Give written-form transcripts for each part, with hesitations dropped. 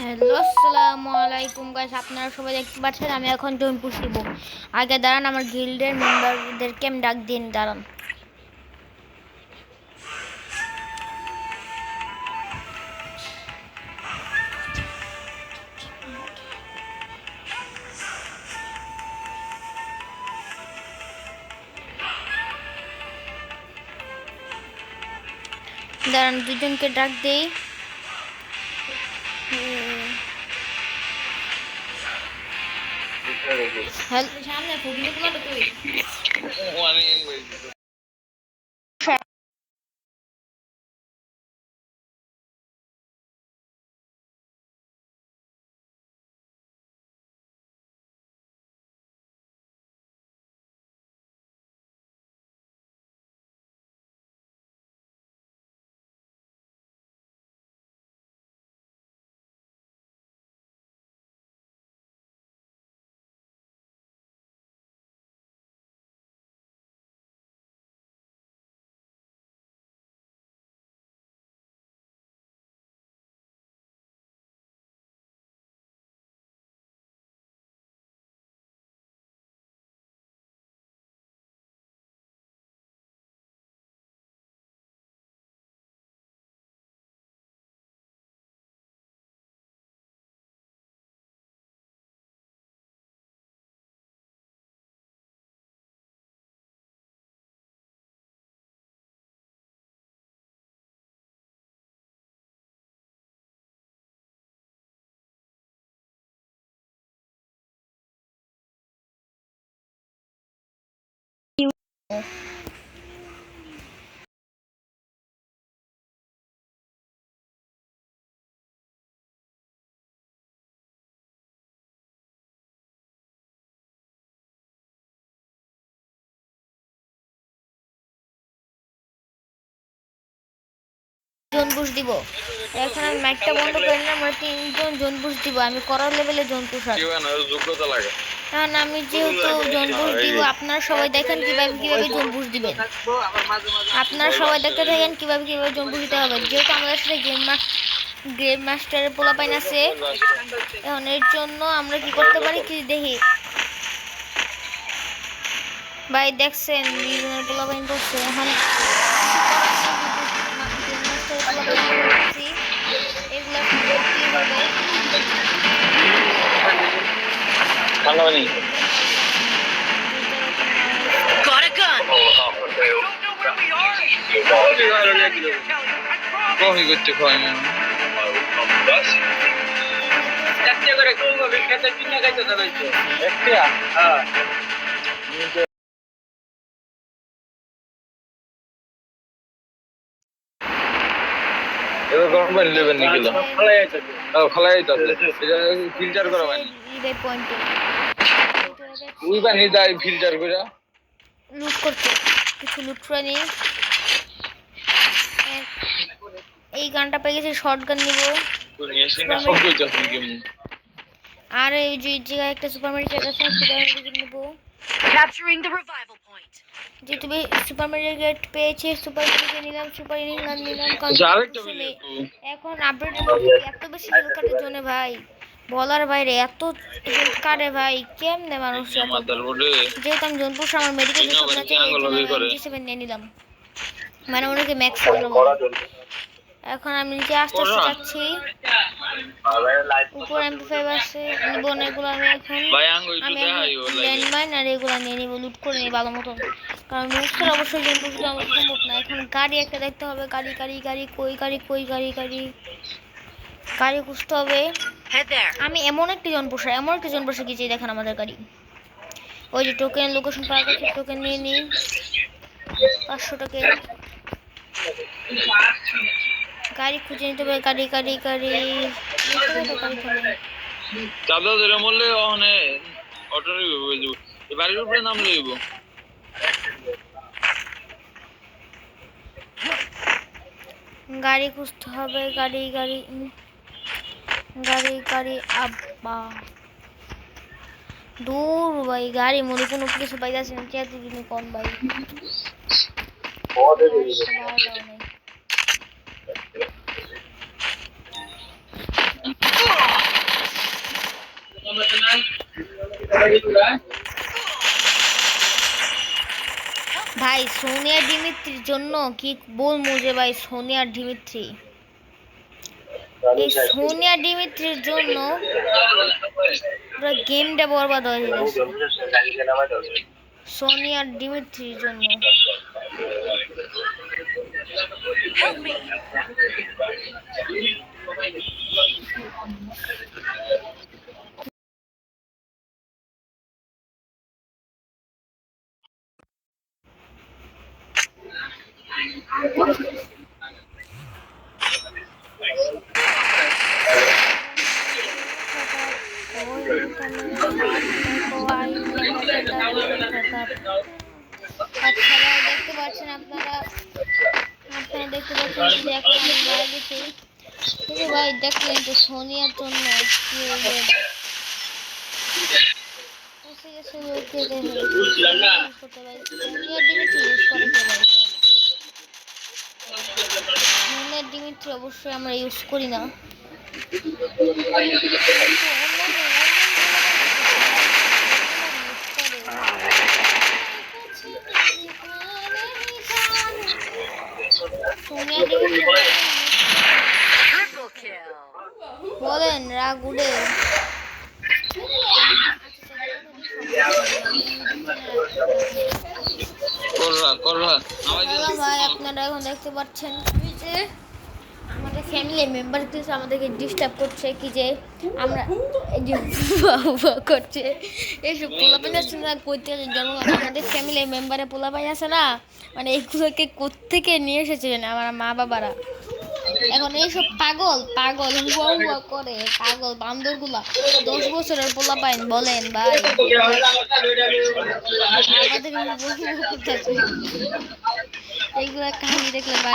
Hello আসসালামু আলাইকুম guys, আপনারা সবাই দেখতে পাচ্ছেন আমি এখন জোন পুষিব। আগে দাঁড়ান, আমার গিল্ডের মেম্বারদেরকে আমি ডাক দিন, দাঁড়ান। দাঁড়ান, দুজনকে ডাক দেই। সামনে জোন পুষ দিব। এখন আমি মাইকটা বন্ধ করে নিলাম, আমরা তিনজন জোন পুষ দিব। আমি করার লেভেলে জোন পুষ আর যোগ্যতা লাগে। কারণ আমি যেহেতু জোন পুষ দিব, আপনারা সবাই দেখেন কিভাবে কিভাবে জোন পুষ দিবেন। আপনারা সবাই দেখতে থাকেন কিভাবে কিভাবে জোন পুষ দিতে হবে। যেহেতু আমাদের সাথে গেম মাস্টারের পোলাপাইন আছে, এখন এর জন্য আমরা কি করতে পারি কি দেখি। ভাই দেখছেন দুজনের পোলাপাইন করছে, এখন এগুলা করতেই হবে। কফি করতে খাওয়াই না একটা করে কফি খেতে কিনে খাইতে দাঁড়াইছো একটা হ্যাঁ এবার গরম পানি নেবেন নাকি খোলাই যাচ্ছে এটা ফিল্টার করা পানি ওই পানি দাই ফিল্টার করে লুট করতে কিছু লুট করে নিই। এই গানটা পেয়ে গেছি, শর্ট গান নিব। আর এই যে জায়গায় একটা সুপার মার্কেট আছে, সুপার মার্কেট নিব। যে তুমি সুপার মার্কেট পেয়েছে, সুপার মার্কেট নিলাম, সুপার নিলাম এখন আপডেট এত বেশি হেলথ কাটে জোনে ভাই, বলার বাইরে এত হেলথ কাটে ভাই, কেমনে মানুষ। যেহেতু আমি জোনপুর আমার মেডিকেল নিয়ে নিলাম, মানে ওনাকে ম্যাক্স। এখন আমি নিচে আস্তে আস্তে যাচ্ছি। উপর এমপি5 আছে, নিব না এগুলো। আমি ল্যান্ডমাইন আর এগুলো নিয়ে নিবো, লুট করে নিই ভালো মতন। কারণ লুটটা অবশ্যই জন্তু আমার সম্ভব না। এখন গাড়ি একটা দেখতে হবে, গাড়ি গাড়ি গাড়ি কই গাড়ি কই গাড়ি গাড়ি গাড়ি খুঁজতে হবে। আমি এমন একটা জন বসে গেছি, দেখেন আমাদের গাড়ি। ওই যে টোকেন লোকেশন পাওয়া গেছে, টোকেন নিয়ে নিই 500 টোকেন। গাড়ি খুঁজে নিতে হবে, গাড়ি গাড়ি গাড়ি চাঁদা ধরে বললে ওখানে অটো হয়ে যাবো, বাড়ির উপরে নাম লইব। গাড়ি খুঁজতে হবে, গাড়ি গাড়ি গাড়ি গাড়ি আব্বা দূর ভাই, গাড়ি মনে কোনো কিছু পাইতেছি না। চেয়ার দিন কোন ভাই ভাই সোনিয়া ডিমিত্রির জন্য কি বলবো যে ভাই সোনিয়া ডিমিত্রি, এই সোনিয়া ডিমিত্রির জন্য পুরো গেমটা বরবাদ হয়ে গেছে। সোনিয়া ডিমিত্রির জন্য আচ্ছা ভাই দেখতে পাচ্ছেন আপনারা দেখতে পাচ্ছেন যে এখন আমি মারা গেছি। কিন্তু ভাই দেখলেন তো সোনিয়ার জন্য কি হয়েছে। সোনিয়া ডিমিত্রি ইউজ করে কে ভাই? সোনিয়া ডিমিত্রি অবশ্যই আমরা ইউজ করি না। বলেন রাগ উড়ে ভাই আপনারা এখন দেখতে পাচ্ছেন যে আমাদের ফ্যামিলি মেম্বার কিছু আমাদেরকে ডিস্টার্ব করছে কি যে আমরা এই যে করছে এইসব পোলাপাইন আছে না করতে জন্ম আমাদের ফ্যামিলি মেম্বারে পোলাপাইন আছে না মানে এইগুলোকে কোত্থেকে নিয়ে এসেছে আমার মা বাবারা। এখন এইসব পাগল পাগল হুয়া হুয়া করে পাগল বান্দরগুলা 10 বছরের পোলাপাইন বলেন ভাই আমাদের এইগুলা কাহিনী দেখলে ভাই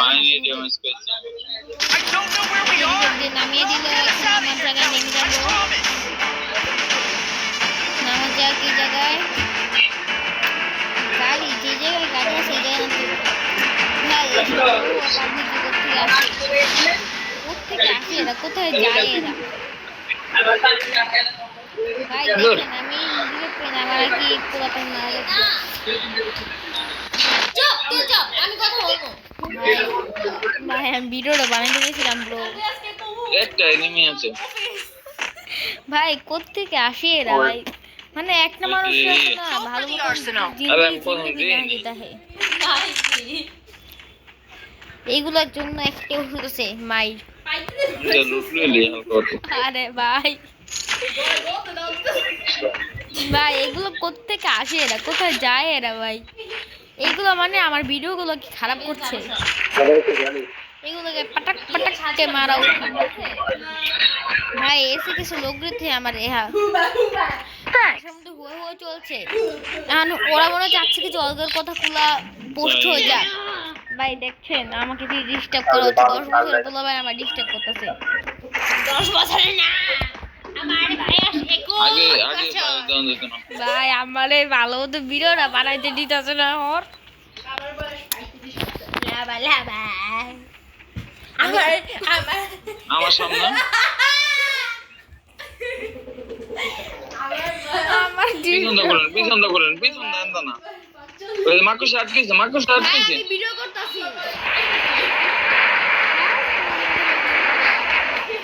নামিয়ে দিল। এখন আমার জায়গায় নেমে যাবো, নামার জায়গা কি জায়গায় গাড়ি যে জায়গায় গাড়ি আছে সেই জায়গায় কোথেকে আসে এরা, কোথায় যায় এরা ভাই দেখেন আমি আমার আর কি পোলাপাইন মারা গেছে। ভাই আমি ভিডিওটা বানাইতে গেছিলাম ব্রো। একটা এনিমি আছে ভাই কোত্থেকে আসে এরা ভাই, মানে একটা মানুষ না ভালো এইগুলোর জন্য একটা ওষুধ আছে মাই। আরে ভাই ভাই এগুলো কোত্থেকে আসে এরা, কোথায় যায় এরা ভাই? এইগুলো মানে আমার ভিডিওগুলো কি খারাপ করছে? এগুলোকে পাটাক পাটাক মারা ভাই এসে কিছু লোক রেখে আমার চলছে ওরা মনে চাচ্ছে কিছু অর্গের কথা খোলা পোস্ট হয়ে যাক। ভাই দেখছেন আমাকে ডিস্টার্ব করা হচ্ছে, 10 বছরের পোলা ভাই আমার ডিস্টার্ব করতেছে। 10 বছরের না আমার ভাই ভাই আমারে ভালো তো ভিডিওটা বানাইতে দিতেছে না ওর আমার সামনে পিছন না মাকুশ আটকেছে ভিডিও করতেছি।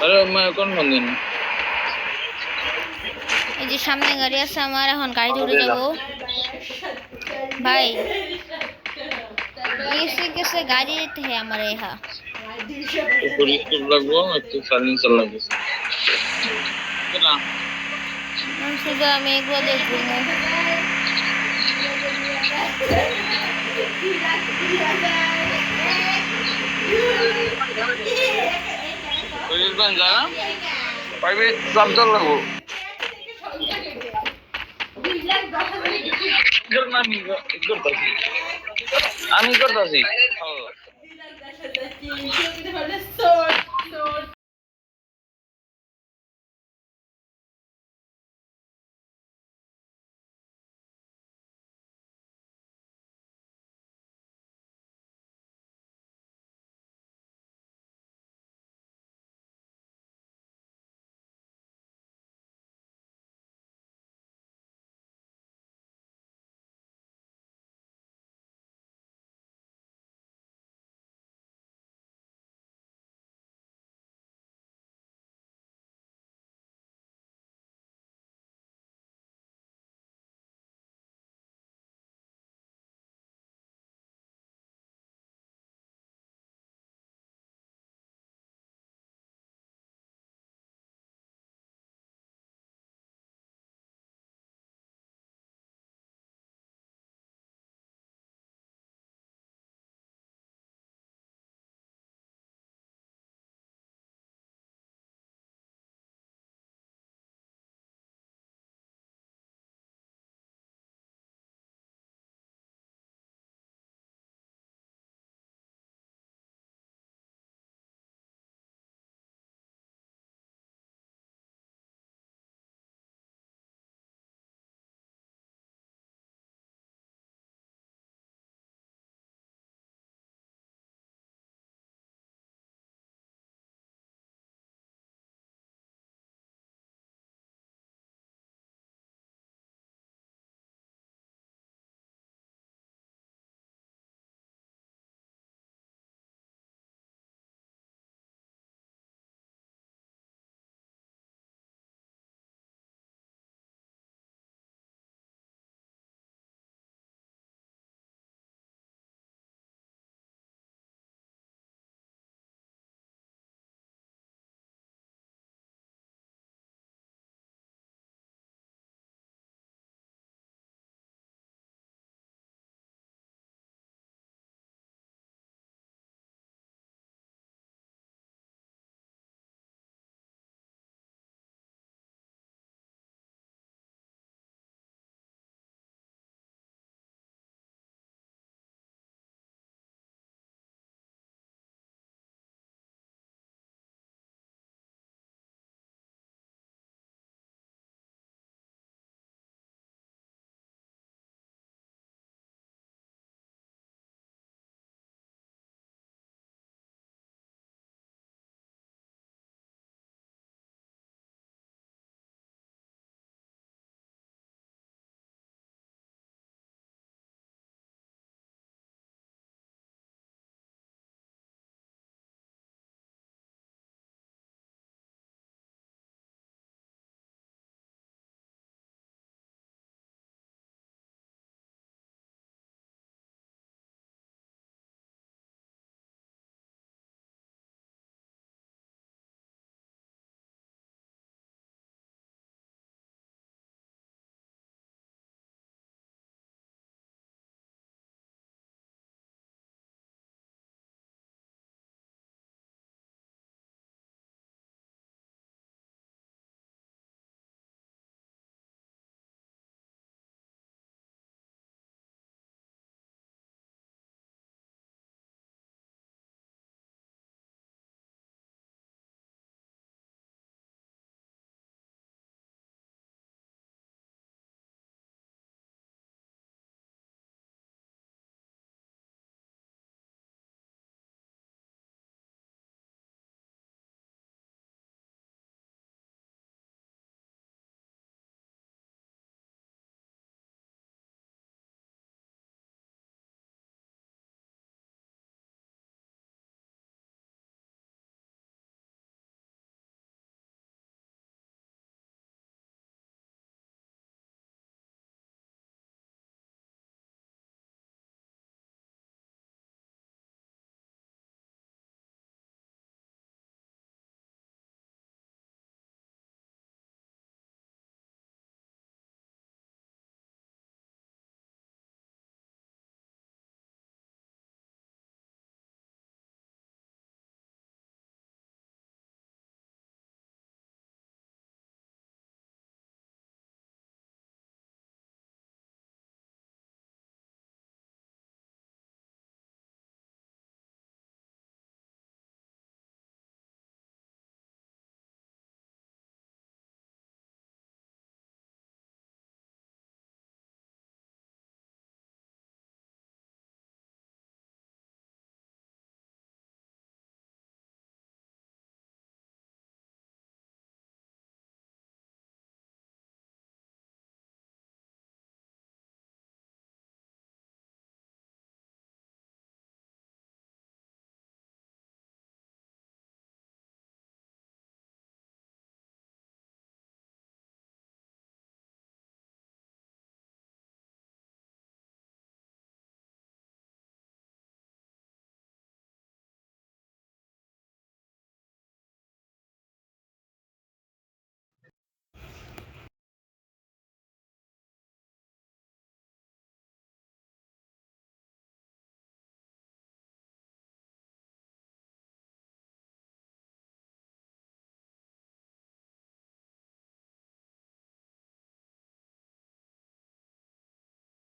আরে কোন ফোন দিন এই যে সামনে গাড়ি আছে আমার, এখন গাড়িতে উঠে যাবো ভাই। এসে গেছে গাড়ি যেতে হয় আমার লাগবো একটু সাইলেন্সার লাগবে শুধু আমি এগুলো দেখবো লাগবো আমি করতেছি